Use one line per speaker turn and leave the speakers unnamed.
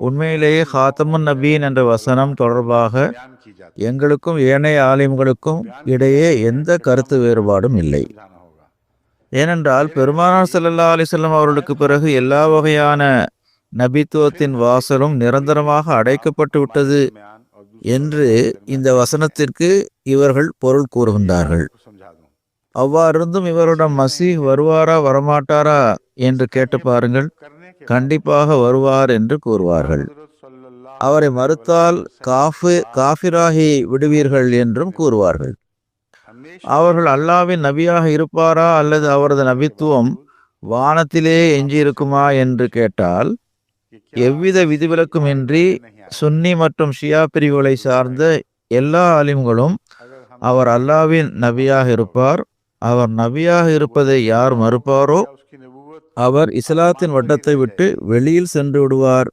உண்மையிலேயே ஹாத்தமுன் நபீன் என்ற வசனம் தொடர்பாக எங்களுக்கும் ஏனைய ஆலிம்களுக்கும் இடையே எந்த கருத்து வேறுபாடும் இல்லை. ஏனென்றால் பெருமானார் ஸல்லல்லாஹு அலைஹி வஸல்லம் அவர்களுக்கு பிறகு எல்லா வகையான நபித்துவத்தின் வாசலும் நிரந்தரமாக அடைக்கப்பட்டு விட்டது என்று இந்த வசனத்திற்கு இவர்கள் பொருள் கூறுகின்றார்கள். அவ்வாறிருந்தும் இவரிடம் மசீஹ் வருவாரா வரமாட்டாரா என்று கேட்டு பாருங்கள். கண்டிப்பாக வருவார் என்று கூறுவார்கள். அவரை மறுத்தால் காஃபிராகி விடுவீர்கள் என்றும் கூறுவார்கள். அவர்கள் அல்லாஹ்வின் நபியாக இருப்பாரா அல்லது அவரது நபித்துவம் வானத்திலே எஞ்சியிருக்குமா என்று கேட்டால் எவ்வித விதிவிலக்குமின்றி சுன்னி மற்றும் ஷியா பிரிவுகளை சார்ந்த எல்லா ஆலிம்களும் அவர் அல்லாஹ்வின் நபியாக இருப்பார், அவர் நபியாக இருப்பதை யார் மறுப்பாரோ அவர் இஸ்லாத்தின் வட்டத்தை விட்டு வெளியில் சென்று விடுவார்